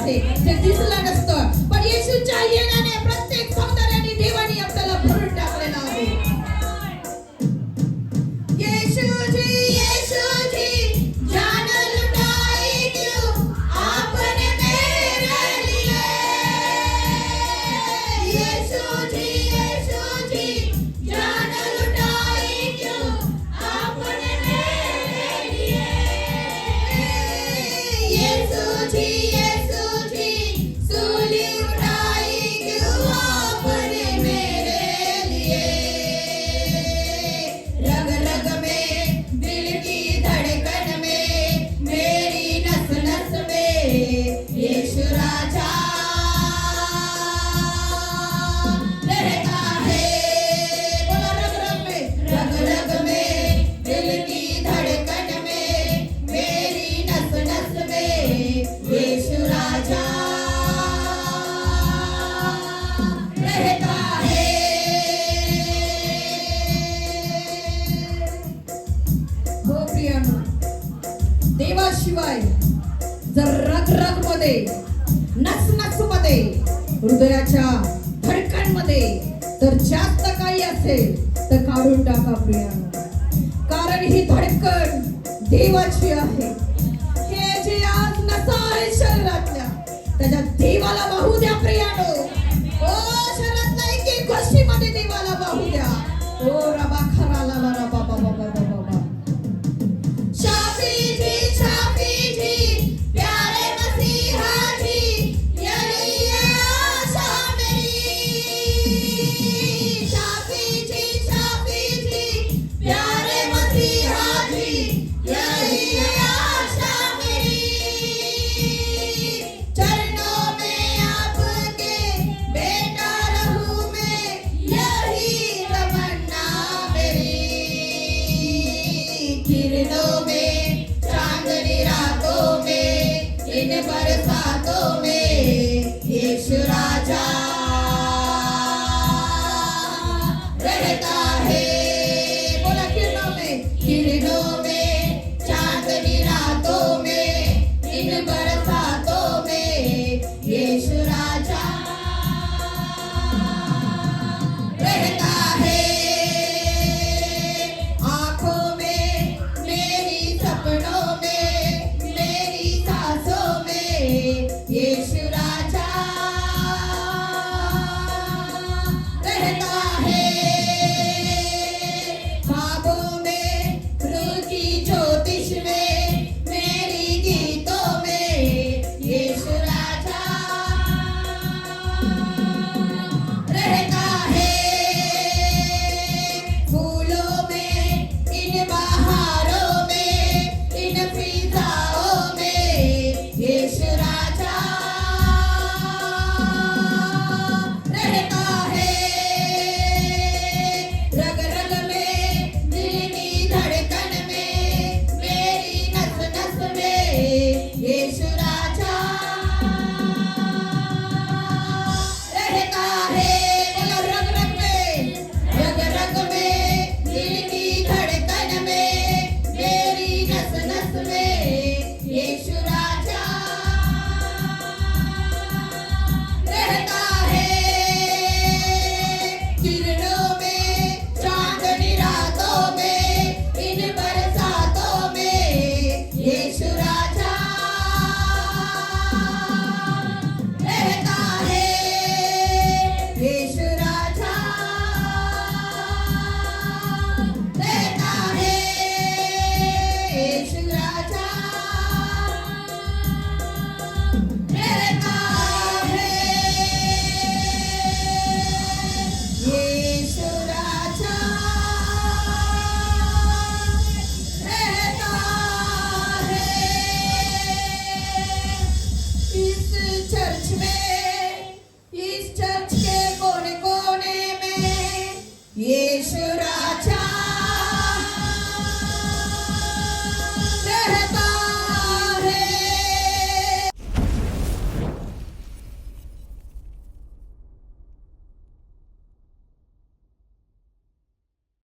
आहे ते दिसलं नसतं, पण येशूच्या येण्याने प्रत्येक सौंदर्याने देवाने आपल्याला भरून टाकलेला आहे. येशूजी येशूजी जान लुटाई क्यों आपने मेरे लिए. येशूजी येशूजी जान लुटाई क्यों आपने मेरे लिए. येशूजी येशूजी सूली उठाई क्यों आपने मेरे लिए. रग रग में दिल की धड़कन में मेरी नस नस में यीशु राजा रहता है. बोला रग रग में, रग रग में दिल की धड़कन में मेरी नस नस में यीशु राजा रहता है. हो प्रियानो, देवाशिवाय जर रग रग मध्ये, नस नस मध्ये, हृदयाच्या धडकनमध्ये तर जास्त काही असेल तर काढून टाका प्रियानो, कारण ही धडकन देवाची आहे. हे जे आज नसा आहे शरीरातल्या, त्याच्या देवाला वाहू द्या प्रियानो. ओ शरीरातल्या एक एक गोष्टीमध्ये देवाला वाहू द्या. ओ रबा खराला रबा बाबा बाबा बाबा. शाफी जी प्यारे मसीहा जी, यही है आशा मेरी. शाफी जी प्यारे मसीहा जी, यही है आशा मेरी. चरणों में आपके बेटा रहूं मैं, यही तमन्ना मेरी. किरणों में चांदनी रातों में इन बरसातों में यीशु राजा रहता है. बोला किरणों में चांदनी रातों में इन बरसातों में यीशु राजा रहता है. आंखों में मेरी, सपनों में मेरी, सांसों में यीशु राजा रहता है. ख्वाबों में, रूह की ज्योतिष में, मेरी गीतों में यीशु राजा रहता है. फूलों में, इन बहारों में, इन फिजाओं में यीशु राजा रहता है. रग रग में, दिल की धड़कन में, मेरी नस नस में यीशु राजा रहता है. बोला रग रग में, रग रग में, दिल की धड़कन में, मेरी नस नस में यीशु राजा रहता है. किरणों में, चांदनी रातों में, इन बरसातों में यीशु राजा रहता है. यीशु राजा रहता है. यीशु राजा रहता है. यीशु राजा रहता है. इस चर्च में, इस चर्च के कोने कोने में यीशु